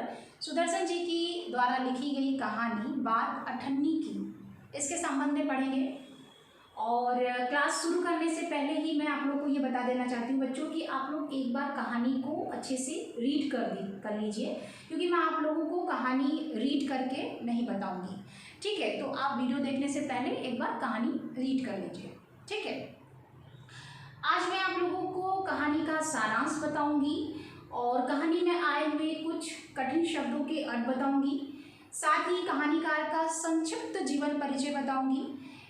पर सुदर्शन जी की द्वारा लिखी गई कहानी बात अठन्नी की, इसके संबंध में पढ़ेंगे। और क्लास शुरू करने से पहले ही मैं आप लोग को ये बता देना चाहती हूँ बच्चों कि आप लोग एक बार कहानी को अच्छे से रीड कर लीजिए, क्योंकि मैं आप लोगों को कहानी रीड करके नहीं बताऊँगी। ठीक है, तो आप वीडियो देखने से पहले एक बार कहानी रीड कर लीजिए। ठीक है, आज मैं आप लोगों को कहानी का सारांश बताऊंगी और कहानी में आए हुए कुछ कठिन शब्दों के अर्थ बताऊंगी, साथ ही कहानीकार का संक्षिप्त जीवन परिचय बताऊंगी।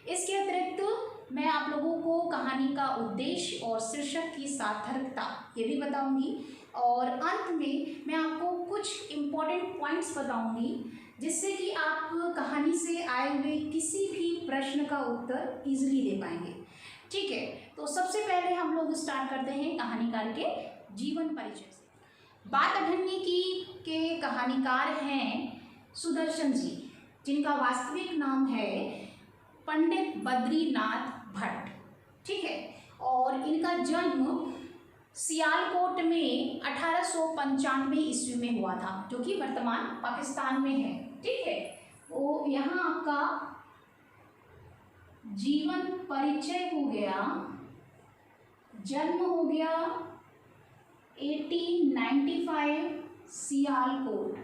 इसके अतिरिक्त मैं आप लोगों को कहानी का उद्देश्य और शीर्षक की सार्थकता ये भी बताऊंगी, और अंत में मैं आपको कुछ इम्पोर्टेंट पॉइंट्स बताऊंगी जिससे कि आप कहानी से आए हुए किसी भी प्रश्न का उत्तर इजीली दे पाएंगे। ठीक है, तो सबसे पहले हम लोग स्टार्ट करते हैं कहानीकार के जीवन परिचय से। बात अठन्नी की के कहानीकार हैं सुदर्शन जी, जिनका वास्तविक नाम है पंडित बद्रीनाथ भट्ट। ठीक है, और इनका जन्म सियालकोट में 1895 ईस्वी में हुआ था, जो कि वर्तमान पाकिस्तान में है। ठीक है, तो यहाँ आपका जीवन परिचय हो गया, जन्म हो गया 1895 सियालकोट।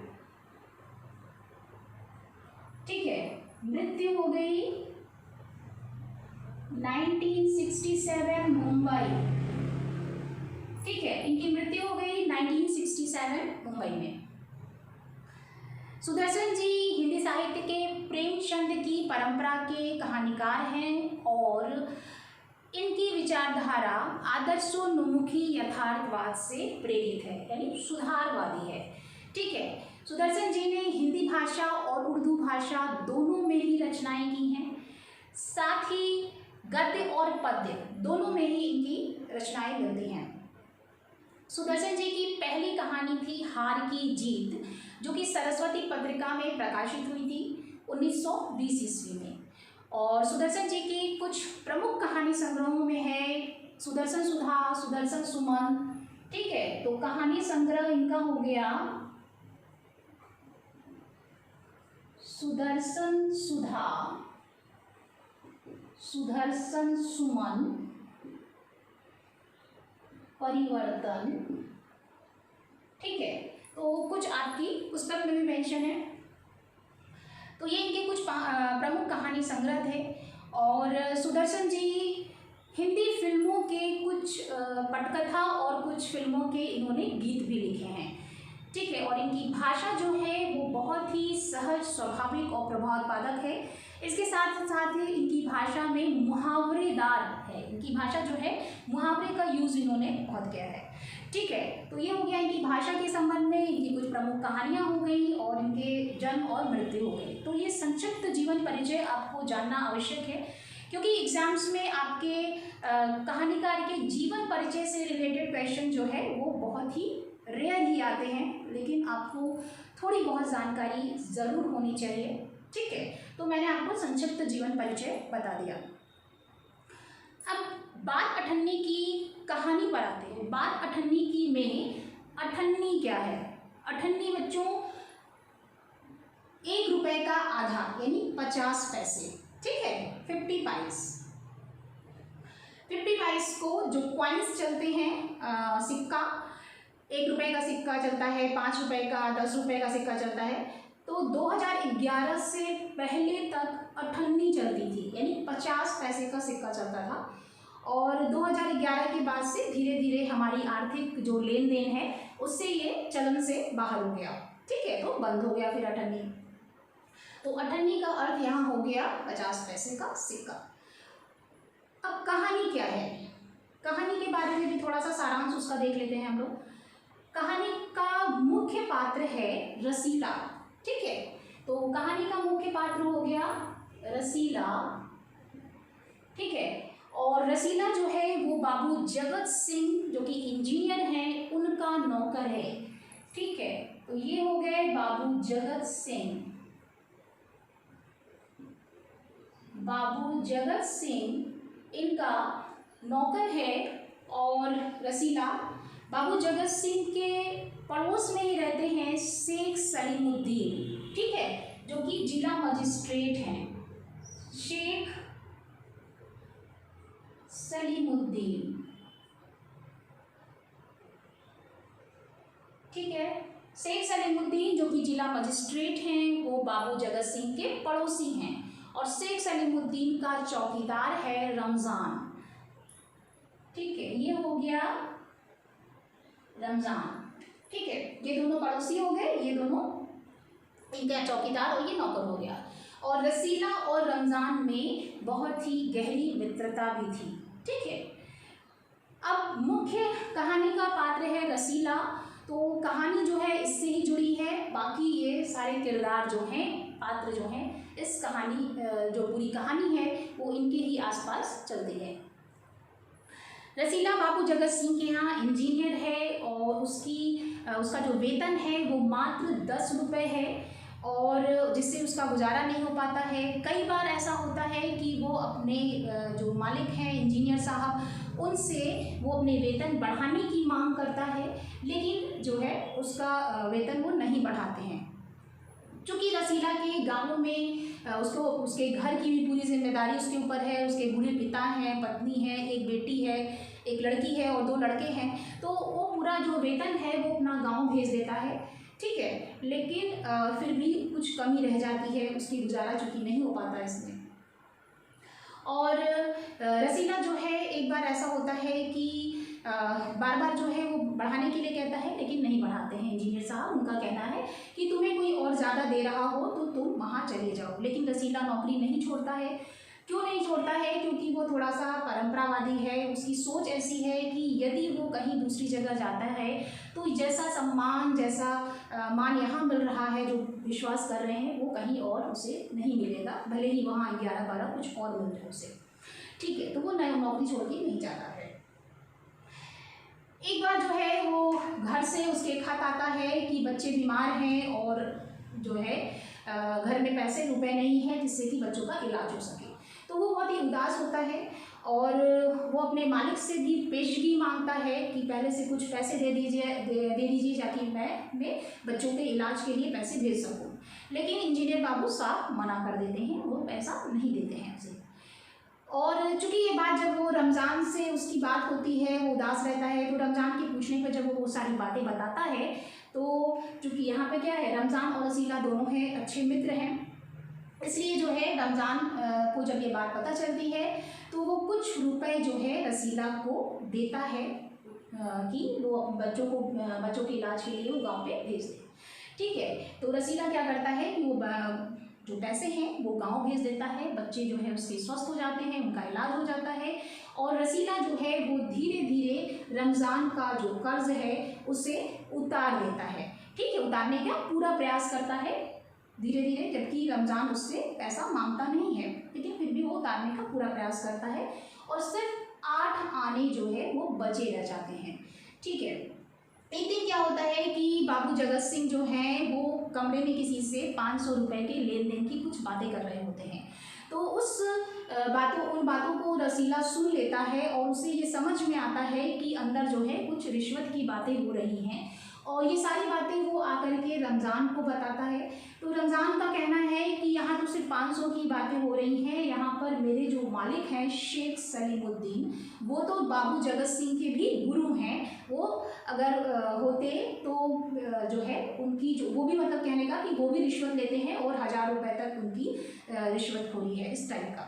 ठीक है, मृत्यु हो गई 1967 मुंबई। ठीक है, इनकी मृत्यु हो गई 1967 मुंबई में। सुदर्शन जी हिंदी साहित्य के प्रेमचंद की परंपरा के कहानीकार हैं और इनकी विचारधारा आदर्शोन्मुखी यथार्थवाद से प्रेरित है, यानी सुधारवादी है। ठीक है, सुदर्शन जी ने हिंदी भाषा और उर्दू भाषा दोनों में ही रचनाएं की हैं, साथ ही गद्य और पद्य दोनों में ही इनकी रचनाएं मिलती हैं। सुदर्शन जी की पहली कहानी थी हार की जीत, जो कि सरस्वती पत्रिका में प्रकाशित हुई थी 1920 ईस्वी में। और सुदर्शन जी की कुछ प्रमुख कहानी संग्रहों में है सुदर्शन सुधा, सुदर्शन सुमन। ठीक है, तो कहानी संग्रह इनका हो गया सुदर्शन सुधा, सुदर्शन सुमन, परिवर्तन। ठीक है, तो कुछ आपकी पुस्तक में भी मेंशन है। तो ये इनके कुछ प्रमुख कहानी संग्रह थे। और सुदर्शन जी हिंदी फिल्मों के कुछ पटकथा और कुछ फिल्मों के इन्होंने गीत भी लिखे हैं। ठीक है, और इनकी भाषा जो है वो बहुत ही सहज, स्वाभाविक और प्रभावोत्पादक है। इसके साथ साथ ही इनकी भाषा में मुहावरेदार है, इनकी भाषा जो है मुहावरे का यूज़ इन्होंने बहुत किया है। ठीक है, तो ये हो गया इनकी भाषा के संबंध में, इनकी कुछ प्रमुख कहानियाँ हो गई और इनके जन्म और मृत्यु हो गई। तो ये संक्षिप्त जीवन परिचय आपको जानना आवश्यक है, क्योंकि एग्जाम्स में आपके कहानीकार के जीवन परिचय से रिलेटेड क्वेश्चन जो है वो बहुत ही रेयर ही आते हैं, लेकिन आपको थोड़ी बहुत जानकारी ज़रूर होनी चाहिए। ठीक है, तो मैंने आपको संक्षिप्त जीवन परिचय बता दिया। अब बात अठन्नी की कहानी पर आते हैं। बात अठन्नी की में अठन्नी क्या है? अठन्नी बच्चों 1 रुपए का आधा, यानी 50 पैसे। ठीक है, 50 पाइस। 50 पाइस को जो कॉइन्स चलते हैं, सिक्का, 1 रुपए का सिक्का चलता है, 5 रुपए का, 10 रुपए का सिक्का चलता है। तो 2011 से पहले तक अठन्नी चलती थी, यानी 50 पैसे का सिक्का चलता था। और 2011 के बाद से धीरे धीरे हमारी आर्थिक जो लेन देन है उससे ये चलन से बाहर हो गया। ठीक है, तो बंद हो गया फिर अठन्नी। तो अठन्नी का अर्थ यहाँ हो गया 50 पैसे का सिक्का। अब कहानी क्या है? कहानी के बारे में भी थोड़ा सा सारांश उसका देख लेते हैं हम लोग। कहानी का मुख्य पात्र है रसीला। ठीक है, तो कहानी का मुख्य पात्र हो गया रसीला। ठीक है, और रसीला जो है वो बाबू जगत सिंह, जो कि इंजीनियर हैं, उनका नौकर है। ठीक है, तो ये हो गए बाबू जगत सिंह। बाबू जगत सिंह इनका नौकर है। और रसीला बाबू जगत सिंह के पड़ोस में ही रहते हैं शेख सलीमुद्दीन, ठीक है, जो कि जिला मजिस्ट्रेट हैं, शेख सलीमुद्दीन, ठीक है। शेख सलीमुद्दीन जो कि जिला मजिस्ट्रेट हैं, वो बाबू जगत सिंह के पड़ोसी हैं, और शेख सलीमुद्दीन का चौकीदार है रमज़ान, ठीक है। ये हो गया रमज़ान, ठीक है। ये दोनों पड़ोसी हो गए, ये दोनों इनका चौकीदार और ये नौकर हो गया। और रसीला और रमज़ान में बहुत ही गहरी मित्रता भी थी, ठीक है। अब मुख्य कहानी का पात्र है रसीला, तो कहानी जो है इससे ही जुड़ी है, बाकी ये सारे किरदार जो हैं, पात्र जो हैं, इस कहानी जो पूरी कहानी है वो इनके ही आसपास चलती है। रसीला बाबू जगत सिंह के यहाँ इंजीनियर है, और उसका जो वेतन है वो मात्र 10 रुपये है, और जिससे उसका गुजारा नहीं हो पाता है। कई बार ऐसा होता है कि वो अपने जो मालिक हैं इंजीनियर साहब, उनसे वो अपने वेतन बढ़ाने की मांग करता है, लेकिन जो है उसका वेतन वो नहीं बढ़ाते हैं। चूँकि रसीला के गाँव में उसके घर की भी पूरी जिम्मेदारी उसके ऊपर है, उसके बूढ़े पिता हैं, पत्नी है, एक बेटी है, एक लड़की है और 2 लड़के हैं, तो वो पूरा जो वेतन है वो अपना गांव भेज देता है, ठीक है। लेकिन फिर भी कुछ कमी रह जाती है, उसकी गुजारा चूँकि नहीं हो पाता इसमें। और रसीला जो है, एक बार ऐसा होता है कि बार बार जो है वो बढ़ाने के लिए कहता है, लेकिन नहीं बढ़ाते हैं इंजीनियर साहब। उनका कहना है कि तुम्हें कोई और ज़्यादा दे रहा हो तो तुम वहाँ चले जाओ, लेकिन रसीला नौकरी नहीं छोड़ता है। क्यों नहीं छोड़ता है? क्योंकि वो थोड़ा सा परंपरावादी है, उसकी सोच ऐसी है कि यदि वो कहीं दूसरी जगह जाता है तो जैसा सम्मान, जैसा मान यहाँ मिल रहा है, जो विश्वास कर रहे हैं, वो कहीं और उसे नहीं मिलेगा, भले ही वहाँ 11-12 कुछ और मिल जाए उसे, ठीक है। तो वो नई नौकरी छोड़ के नहीं जाता है। एक बार जो है वो घर से उसके खत आता है कि बच्चे बीमार हैं और जो है घर में पैसे रुपए नहीं हैं जिससे कि बच्चों का इलाज हो सके। तो वो बहुत ही उदास होता है और वो अपने मालिक से भी पेशगी मांगता है कि पहले से कुछ पैसे दे दीजिए ताकि मैं बच्चों के इलाज के लिए पैसे भेज सकूं। लेकिन इंजीनियर बाबू साहब मना कर देते हैं, वो पैसा नहीं देते हैं उसे। और चूँकि ये बात जब वो रमज़ान से उसकी बात होती है, वो उदास रहता है, तो रमज़ान के पूछने पर जब वो सारी बातें बताता है, तो चूँकि यहाँ पे क्या है, रमज़ान और रसीला दोनों हैं, अच्छे मित्र हैं, इसलिए जो है रमज़ान को जब ये बात पता चलती है तो वो कुछ रुपए जो है रसीला को देता है कि वो बच्चों के इलाज के लिए वो गाँव पे भेज दे, ठीक है। तो रसीला क्या करता है कि वो जो पैसे हैं वो गांव भेज देता है, बच्चे जो है उसके स्वस्थ हो जाते हैं, उनका इलाज हो जाता है, और रसीला जो है वो धीरे धीरे रमज़ान का जो कर्ज है उसे उतार देता है, ठीक है। उतारने का पूरा प्रयास करता है धीरे धीरे, जबकि रमज़ान उससे पैसा मांगता नहीं है, लेकिन फिर भी वो उतारने का पूरा प्रयास करता है, और सिर्फ 8 आने जो है वो बचे रह जाते हैं, ठीक है। एक दिन क्या होता है कि बाबू जगत सिंह जो हैं वो कमरे में किसी से 500 रुपये के लेन देन की कुछ बातें कर रहे होते हैं। तो उन बातों को रसीला सुन लेता है और उसे ये समझ में आता है कि अंदर जो है कुछ रिश्वत की बातें हो रही हैं, और ये सारी बातें वो आकर के रमज़ान को बताता है। तो रमज़ान का कहना है कि यहाँ तो सिर्फ 500 की बातें हो रही हैं, यहाँ पर मेरे जो मालिक हैं शेख सलीमुद्दीन, वो तो बाबू जगत सिंह के भी गुरु हैं, वो अगर होते तो जो है उनकी जो वो भी मतलब कहने का कि वो भी रिश्वत लेते हैं और 1000 रुपये तक उनकी रिश्वतखोरी है, इस टाइप का,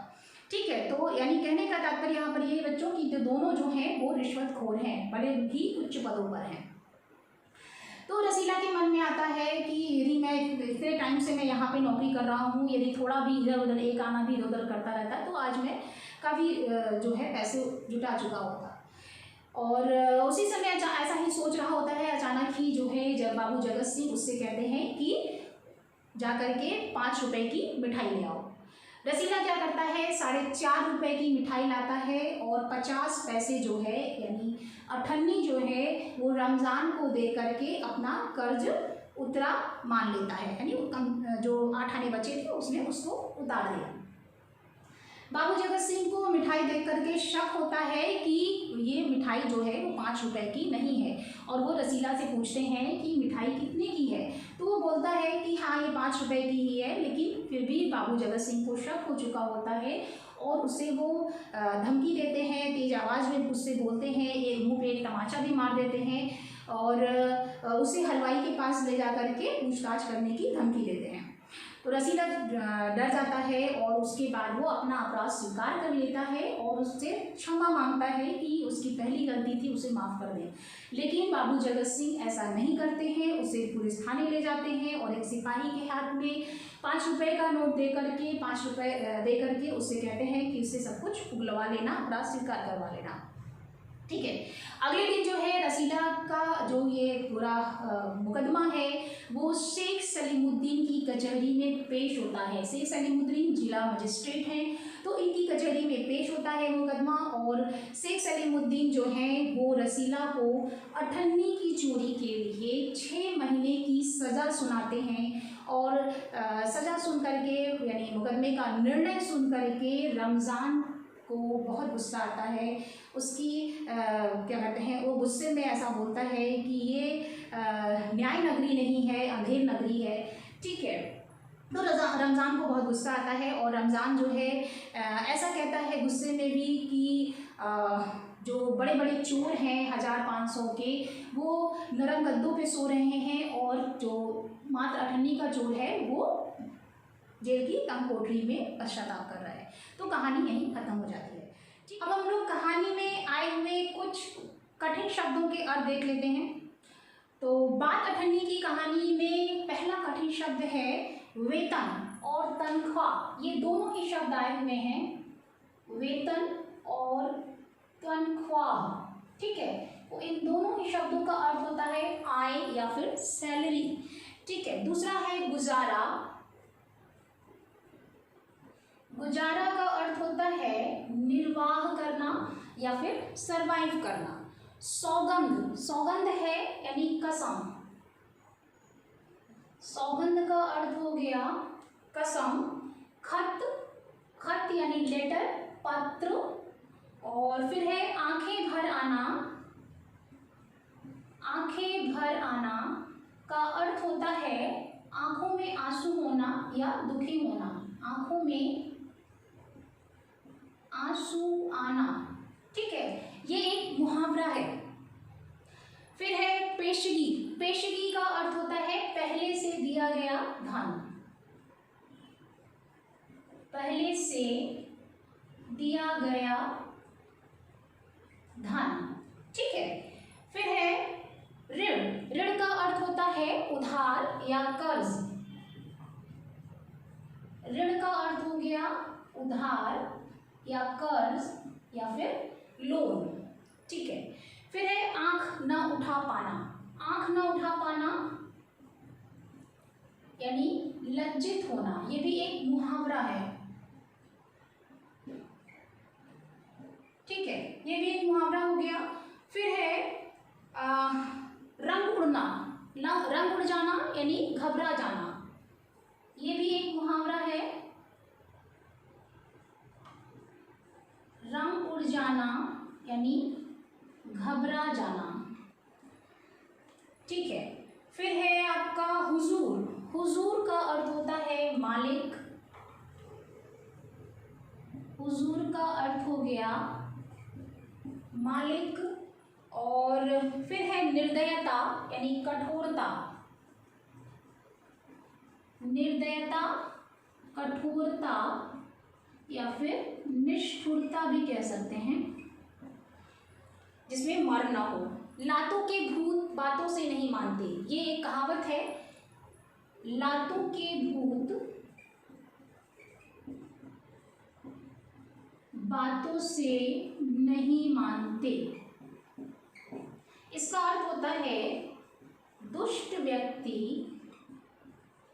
ठीक है। तो यानी कहने का तात्पर्य यहाँ पर ये बच्चों की दोनों जो हैं वो रिश्वतखोर हैं, बड़े भी उच्च पदों पर हैं। तो रसीला के मन में आता है कि यदि मैं इतने टाइम से मैं यहाँ पे नौकरी कर रहा हूँ, यदि थोड़ा भी इधर उधर एक आना भी इधर उधर करता रहता तो आज मैं काफ़ी जो है पैसे जुटा चुका होता। और उसी समय ऐसा ही सोच रहा होता है, अचानक ही जो है जब बाबू जगत सिंह उससे कहते हैं कि जा कर के 5 रुपये की मिठाई ले आओ। रसीला क्या करता है, 4.5 रुपये की मिठाई लाता है और 50 पैसे जो है यानी 98 जो है वो रमज़ान को दे करके अपना कर्ज उतरा मान लेता है, यानी जो 8 आने बचे थे उसने उसको उतार दिया। बाबू जगत सिंह को मिठाई देख करके शक होता है कि ये मिठाई जो है वो 5 रुपए की नहीं है, और वो रसीला से पूछते हैं कि मिठाई कितने की है, तो वो बोलता है कि हाँ ये 5 रुपए की ही है। लेकिन फिर भी बाबू जगत सिंह को शक हो चुका होता है और उसे वो धमकी देते हैं, तेज आवाज़ में उससे बोलते हैं, एक मुँह पे एक तमाचा भी मार देते हैं और उसे हलवाई के पास ले जा करके पूछताछ करने की धमकी देते हैं। तो रसीला डर जाता है और उसके बाद वो अपना अपराध स्वीकार कर लेता है और उससे क्षमा मांगता है कि उसकी पहली गलती थी, उसे माफ़ कर दें। लेकिन बाबू जगत सिंह ऐसा नहीं करते हैं, उसे पुलिस थाने ले जाते हैं और एक सिपाही के हाथ में 5 रुपए का नोट दे करके 5 रुपए दे करके उससे कहते हैं कि इससे सब कुछ उगलवा लेना, अपराध स्वीकार करवा लेना। ठीक है। अगले दिन जो है रसीला का जो ये पूरा मुकदमा है वो शेख सलीमुद्दीन की कचहरी में पेश होता है। शेख सलीमुद्दीन जिला मजिस्ट्रेट हैं, तो इनकी कचहरी में पेश होता है मुकदमा। और शेख सलीमुद्दीन जो हैं वो रसीला को 98 की चोरी के लिए 6 महीने की सज़ा सुनाते हैं। और सज़ा सुन करके यानी मुकदमे का निर्णय सुन करके रमज़ान को बहुत गुस्सा आता है। उसकी क्या कहते हैं, वो गुस्से में ऐसा बोलता है कि ये न्याय नगरी नहीं है, अंधेर नगरी है। ठीक है। तो रमज़ान को बहुत गुस्सा आता है और रमज़ान जो है ऐसा कहता है गुस्से में भी कि जो बड़े बड़े चोर हैं 1500 के, वो नरम गद्दों पे सो रहे हैं और जो मात्र 98 का चोर है वो जेल की तंग कोठरी में पश्चाताप कर रहा है। तो कहानी यहीं खत्म हो जाती है। अब हम लोग कहानी में आए हुए कुछ कठिन शब्दों के अर्थ देख लेते हैं। तो बात अठन्नी की कहानी में पहला कठिन शब्द है वेतन और तनख्वाह। ये दोनों ही शब्द आए हुए हैं, वेतन और तनख्वाह। ठीक है। तो इन दोनों ही शब्दों का अर्थ होता है आय या फिर सैलरी। ठीक है। दूसरा है गुजारा। गुजारा का अर्थ होता है निर्वाह करना या फिर सरवाइव करना। सौगंध, सौगंध है यानी कसम। सौगंध का अर्थ हो गया कसम। खत, खत यानी लेटर, पत्र। और फिर है आंखें भर आना। आंखें भर आना का अर्थ होता है आंखों में आंसू होना या दुखी होना। आंखों में आंसू आना। ठीक है। ये एक मुहावरा है। फिर है पेशगी। पेशगी का अर्थ होता है पहले से दिया गया धन। पहले से दिया गया धन। ठीक है। फिर है ऋण। ऋण का अर्थ होता है उधार या कर्ज। ऋण का अर्थ हो गया उधार या कर्ज या फिर लोन। ठीक है। फिर है आंख न उठा पाना। आंख न उठा पाना यानी लज्जित होना। ये भी एक मुहावरा है। ठीक है। ये भी एक मुहावरा हो गया। फिर है रंग उड़ना। रंग उड़ जाना यानी घबरा जाना। ये भी एक मुहावरा है। रंग उड़ जाना यानी घबरा जाना। ठीक है। फिर है आपका हुजूर। हुजूर का अर्थ होता है मालिक। हुजूर का अर्थ हो गया मालिक। और फिर है निर्दयता यानी कठोरता। निर्दयता, कठोरता या फिर निष्ठुरता भी कह सकते हैं, जिसमें मर ना हो। लातों के भूत बातों से नहीं मानते। ये एक कहावत है। लातों के भूत बातों से नहीं मानते। इसका अर्थ होता है दुष्ट व्यक्ति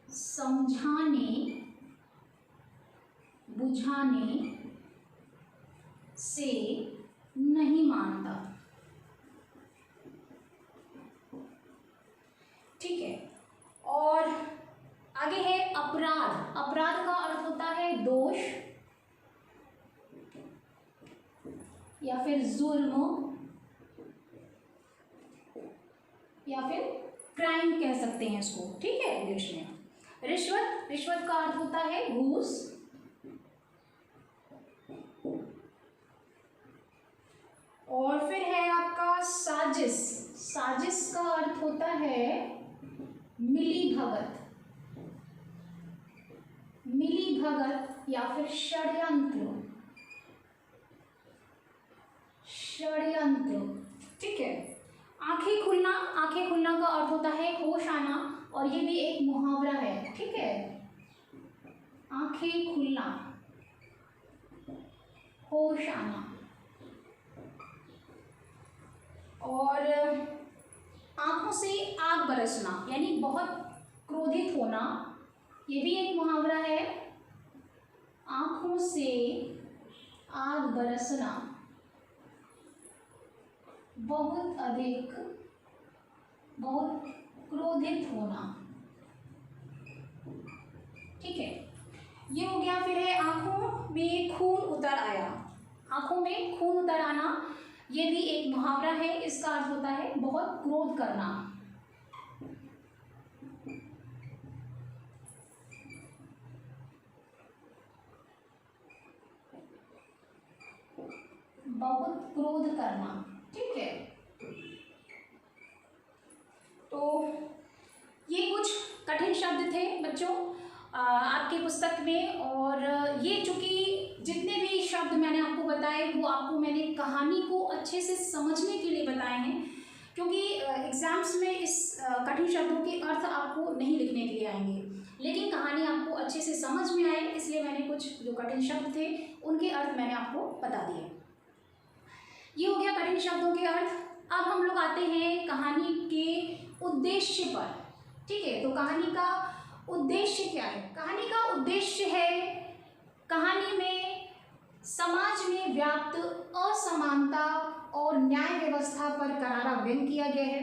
समझाने बुझाने से नहीं मानता। ठीक है। और आगे है अपराध। अपराध का अर्थ होता है दोष। या फिर जुर्म या फिर क्राइम कह सकते हैं इसको, ठीक है इंग्लिश में। रिश्वत, रिश्वत का अर्थ होता है घूस। और फिर है आपका साजिश, साजिश का अर्थ होता है मिली भगत, मिली भगत या फिर षड्यंत्र, षड्यंत्र, ठीक है। आंखें खुलना, आंखें खुलना का अर्थ होता है होश आना, और ये भी एक मुहावरा है, ठीक है। आंखें खुलना, होश आना। और आंखों से आग बरसना यानी बहुत क्रोधित होना, ये भी एक मुहावरा है। आंखों से आग बरसना, बहुत अधिक, बहुत क्रोधित होना, ठीक है। ये हो गया। फिर है आंखों में खून उतर आया, आंखों में खून उतर आना, ये भी एक मुहावरा है। इसका अर्थ होता है बहुत क्रोध करना। बहुत क्रोध करना, ठीक है। तो ये कुछ कठिन शब्द थे बच्चों आपके पुस्तक में। और ये चूंकि जितने भी शब्द मैंने आपको बताए वो आपको मैंने कहानी को अच्छे से समझने के लिए बताए हैं, क्योंकि एग्जाम्स में इस कठिन शब्दों के अर्थ आपको नहीं लिखने के लिए आएंगे, लेकिन कहानी आपको अच्छे से समझ में आए, इसलिए मैंने कुछ जो कठिन शब्द थे उनके अर्थ मैंने आपको बता दिए। ये हो गया कठिन शब्दों के अर्थ। अब हम लोग आते हैं कहानी के उद्देश्य पर, ठीक है। तो कहानी का उद्देश्य क्या है? कहानी का उद्देश्य है कहानी में समाज में व्याप्त असमानता और न्याय व्यवस्था पर करारा व्यंग किया गया है।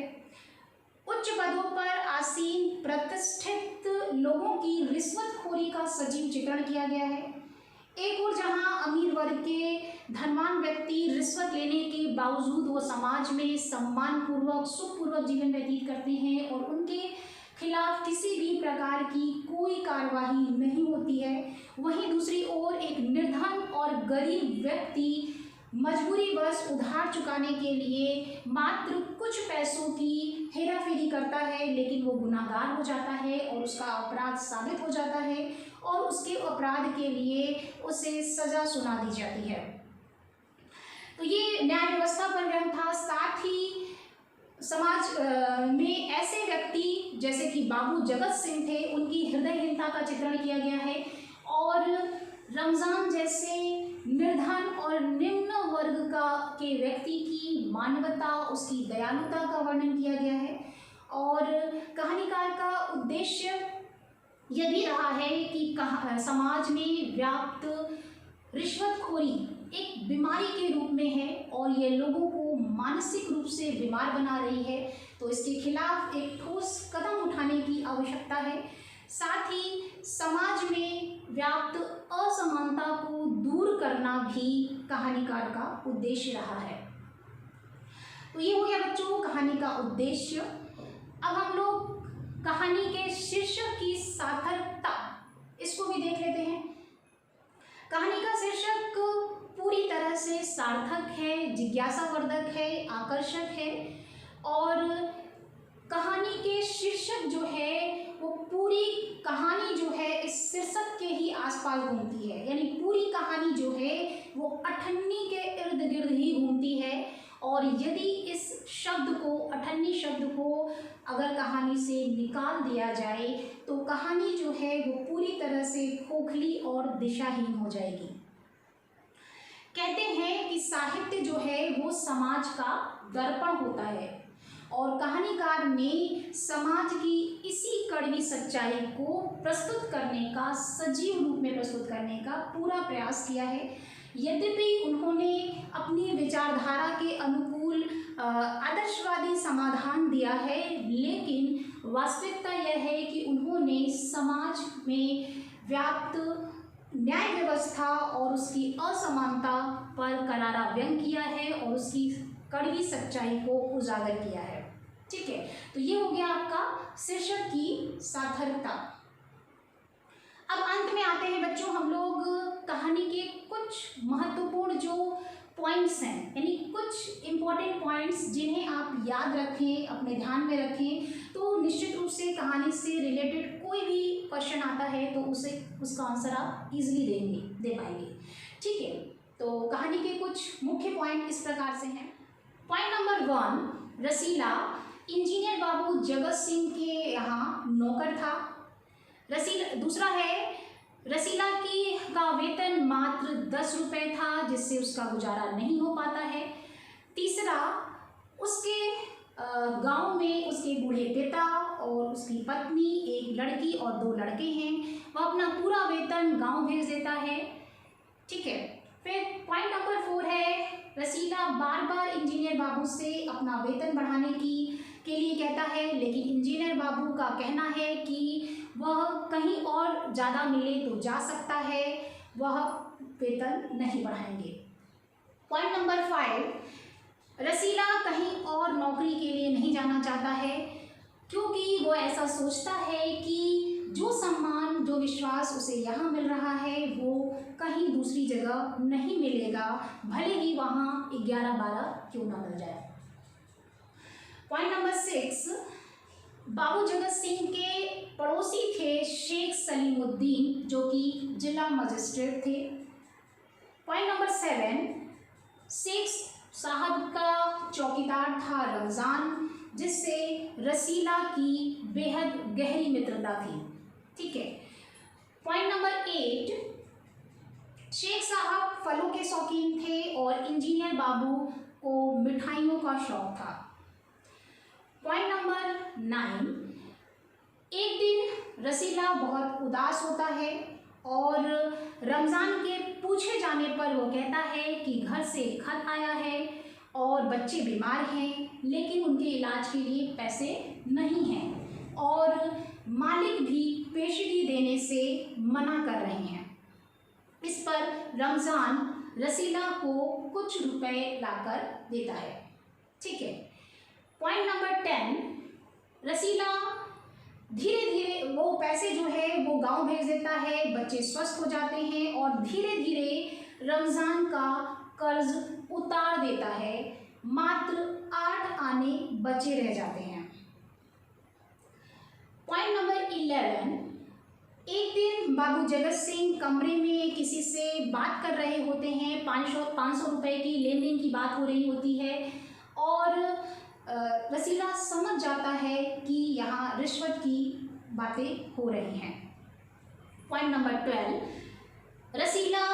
उच्च पदों पर आसीन प्रतिष्ठित लोगों की रिश्वतखोरी का सजीव चित्रण किया गया है। एक और जहां अमीर वर्ग के धनवान व्यक्ति रिश्वत लेने के बावजूद वो समाज में सम्मानपूर्वक सुखपूर्वक जीवन व्यतीत करते हैं और उनके खिलाफ किसी भी प्रकार की कोई कार्यवाही नहीं होती है, वहीं दूसरी ओर एक निर्धन और गरीब व्यक्ति मजबूरीवश उधार चुकाने के लिए मात्र कुछ पैसों की हेराफेरी करता है, लेकिन वो गुनाहगार हो जाता है और उसका अपराध साबित हो जाता है और उसके अपराध के लिए उसे सज़ा सुना दी जाती है। तो ये न्याय व्यवस्था पर व्यंग था। साथ ही समाज में ऐसे व्यक्ति जैसे कि बाबू जगत सिंह थे, उनकी हृदयहीनता का चित्रण किया गया है और रमज़ान जैसे निर्धन और निम्न वर्ग के व्यक्ति की मानवता, उसकी दयालुता का वर्णन किया गया है। और कहानीकार का उद्देश्य यह भी रहा है कि समाज में व्याप्त रिश्वतखोरी एक बीमारी के रूप में है और ये लोगों को मानसिक रूप से बीमार बना रही है, तो इसके खिलाफ एक ठोस कदम उठाने की आवश्यकता है। साथ ही समाज में व्याप्त असमानता को दूर करना भी कहानीकार का उद्देश्य रहा है। तो ये हो गया बच्चों कहानी का उद्देश्य। अब हम लोग कहानी के शीर्षक की सार्थकता इसको भी देख लेते हैं। कहानी का शीर्षक पूरी तरह से सार्थक है, जिज्ञासावर्धक है, आकर्षक है और कहानी के शीर्षक जो है वो पूरी कहानी जो है इस शीर्षक के ही आसपास घूमती है, यानी पूरी कहानी जो है वो अठन्नी के इर्द गिर्द ही घूमती है। और यदि इस शब्द को, अठन्नी शब्द को अगर कहानी से निकाल दिया जाए तो कहानी जो है वो पूरी तरह से खोखली और दिशाहीन हो जाएगी। कहते हैं कि साहित्य जो है वो समाज का दर्पण होता है और कहानीकार ने समाज की इसी कड़वी सच्चाई को प्रस्तुत करने का, सजीव रूप में प्रस्तुत करने का पूरा प्रयास किया है। यद्यपि उन्होंने अपनी विचारधारा के अनुकूल आदर्शवादी समाधान दिया है, लेकिन वास्तविकता यह है कि उन्होंने समाज में व्याप्त न्याय अव्यवस्था और उसकी असमानता पर करारा व्यंग किया है और उसकी कड़वी सच्चाई को उजागर किया है। ठीक है, तो ये हो गया आपका शीर्षक की सार्थकता। अब अंत में आते हैं बच्चों हम लोग कहानी के कुछ महत्वपूर्ण जो पॉइंट्स हैं, यानी कुछ इम्पोर्टेंट पॉइंट्स जिन्हें आप याद रखें, अपने ध्यान में रखें, तो निश्चित रूप से कहानी से रिलेटेड कोई भी क्वेश्चन आता है तो उसका आंसर आप इजीली दे पाएंगे। ठीक है, तो कहानी के कुछ मुख्य पॉइंट इस प्रकार से हैं। पॉइंट नंबर 1, रसीला इंजीनियर बाबू जगत सिंह के यहाँ नौकर था। दूसरा है रसीला का वेतन मात्र 10 रुपये था, जिससे उसका गुजारा नहीं हो पाता है। तीसरा, उसके गांव में उसके बूढ़े पिता और उसकी पत्नी, एक लड़की और 2 लड़के हैं। वह अपना पूरा वेतन गांव भेज देता है। ठीक है, फिर पॉइंट नंबर 4 है रसीला बार बार इंजीनियर बाबू से अपना वेतन बढ़ाने के लिए कहता है, लेकिन इंजीनियर बाबू का कहना है कि वह कहीं और ज़्यादा मिले तो जा सकता है, वह वेतन नहीं बढ़ाएंगे। पॉइंट नंबर 5, रसीला कहीं और नौकरी के लिए नहीं जाना चाहता है, क्योंकि वो ऐसा सोचता है कि जो सम्मान, जो विश्वास उसे यहाँ मिल रहा है वो कहीं दूसरी जगह नहीं मिलेगा, भले ही वहाँ 11-12 क्यों ना मिल जाए। पॉइंट नंबर 6, बाबू जगत सिंह के पड़ोसी थे शेख सलीमुद्दीन, जो कि जिला मजिस्ट्रेट थे। पॉइंट नंबर 7, शेख साहब का चौकीदार था रमज़ान, जिससे रसीला की बेहद गहरी मित्रता थी। ठीक है, पॉइंट नंबर 8, शेख साहब फलों के शौकीन थे और इंजीनियर बाबू को मिठाइयों का शौक था। पॉइंट नंबर 9, एक दिन रसीला बहुत उदास होता है और रमज़ान के पूछे जाने पर वो कहता है कि घर से खत आया है और बच्चे बीमार हैं, लेकिन उनके इलाज के लिए पैसे नहीं हैं और मालिक भी पेशगी देने से मना कर रहे हैं। इस पर रमज़ान रसीला को कुछ रुपए लाकर देता है। ठीक है, पॉइंट नंबर 10, रसीला धीरे धीरे वो पैसे जो है वो गांव भेज देता है, बच्चे स्वस्थ हो जाते हैं और धीरे धीरे रमज़ान का कर्ज उतार देता है। मात्र 8 आने बचे रह जाते हैं। पॉइंट नंबर 11, एक दिन बाबू जगत सिंह कमरे में किसी से बात कर रहे होते हैं। 500 रुपये की लेन देन की बात हो रही होती है और रसीला समझ जाता है कि यहाँ रिश्वत की बातें हो रही हैं। पॉइंट नंबर 12, रसीला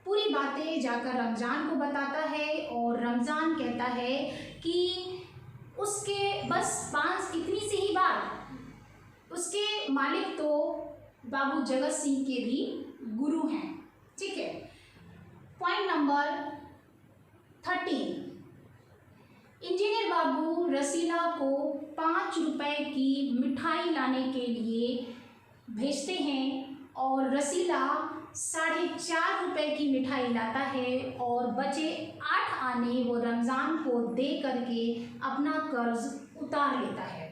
पूरी बातें जाकर रमज़ान को बताता है और रमज़ान कहता है कि उसके बस 5 इतनी सी ही बात, उसके मालिक तो बाबू जगत सिंह के भी गुरु हैं। ठीक है, पॉइंट नंबर 13, इंजीनियर बाबू रसीला को 5 रुपए की मिठाई लाने के लिए भेजते हैं और रसीला 4.5 रुपए की मिठाई लाता है और बचे 8 आने वो रमज़ान को दे करके अपना कर्ज उतार लेता है।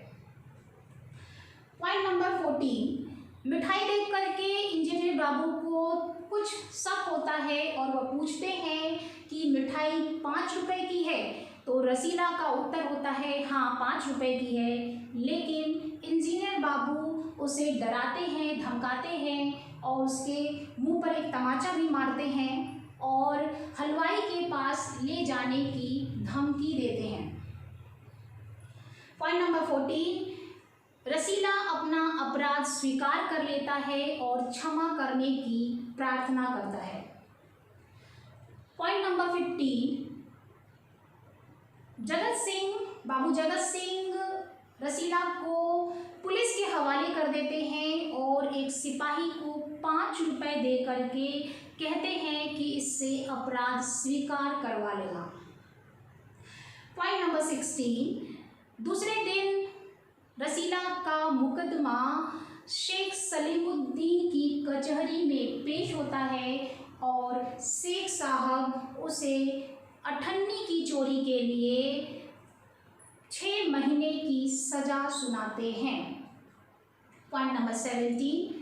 पॉइंट नंबर 14, मिठाई देख करके इंजीनियर बाबू को कुछ शक होता है और वह पूछते हैं कि मिठाई 5 रुपए की है, तो रसीला का उत्तर होता है हाँ 5 रुपए की है, लेकिन इंजीनियर बाबू उसे डराते हैं, धमकाते हैं और उसके मुंह पर एक तमाचा भी मारते हैं और हलवाई के पास ले जाने की धमकी देते हैं। पॉइंट नंबर 14, रसीला अपना अपराध स्वीकार कर लेता है और क्षमा करने की प्रार्थना करता है। पॉइंट नंबर 15, बाबू जगत सिंह रसीला को पुलिस के हवाले कर देते हैं और एक सिपाही को 5 रुपए दे करके कहते हैं कि इससे अपराध स्वीकार करवा लेगा। पॉइंट नंबर 16, दूसरे दिन रसीला का मुकदमा शेख सलीमुद्दीन की कचहरी में पेश होता है और शेख साहब उसे अठन्नी की चोरी के लिए 6 महीने की सज़ा सुनाते हैं। पॉइंट नंबर 17,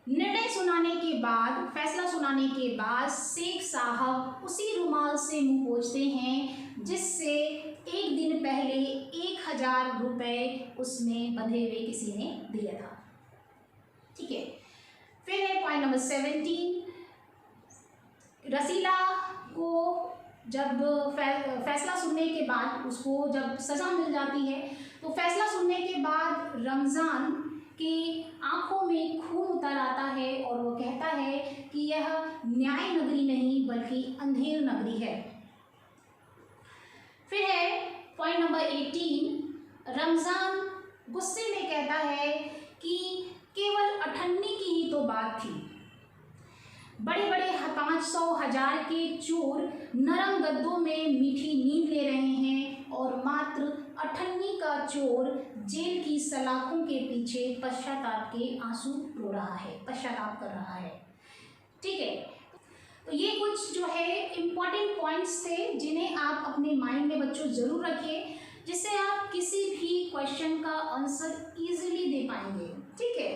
निर्णय सुनाने के बाद, फैसला सुनाने के बाद शेख साहब उसी रुमाल से मुंह पोंछते हैं जिससे एक दिन पहले 1000 रुपये उसमें बंधे हुए किसी ने दिया था। ठीक है, फिर है पॉइंट नंबर 17, रसीला को जब फैसला सुनने के बाद, उसको जब सज़ा मिल जाती है तो फैसला सुनने के बाद रमज़ान की आंखों में खून उतर आता है और वो कहता है कि यह न्याय नगरी नहीं बल्कि अंधेर नगरी है। फिर है पॉइंट नंबर 18, रमज़ान गुस्से में कहता है कि केवल अठन्नी की ही तो बात थी, बड़े बड़े 500,000 के चोर नरम गद्दों में मीठी नींद ले रहे हैं और मात्र अठन्नी का चोर जेल की सलाखों के पीछे पश्चाताप के आंसू रो रहा है, पश्चाताप कर रहा है। ठीक है, तो ये कुछ जो है इम्पॉर्टेंट पॉइंट्स थे जिन्हें आप अपने माइंड में बच्चों ज़रूर रखिए, जिससे आप किसी भी क्वेश्चन का आंसर ईजिली दे पाएंगे। ठीक है,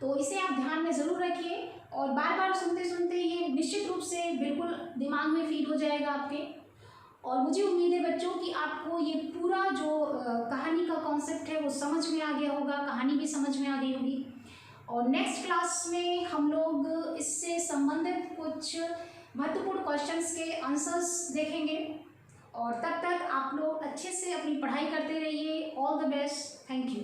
तो इसे आप ध्यान में ज़रूर रखिए और बार बार सुनते सुनते ये निश्चित रूप से बिल्कुल दिमाग में फीड हो जाएगा आपके। और मुझे उम्मीद है बच्चों कि आपको ये पूरा जो कहानी का कॉन्सेप्ट है वो समझ में आ गया होगा, कहानी भी समझ में आ गई होगी। और नेक्स्ट क्लास में हम लोग इससे संबंधित कुछ महत्वपूर्ण क्वेश्चंस के आंसर्स देखेंगे और तब तक आप लोग अच्छे से अपनी पढ़ाई करते रहिए। All the best, thank you.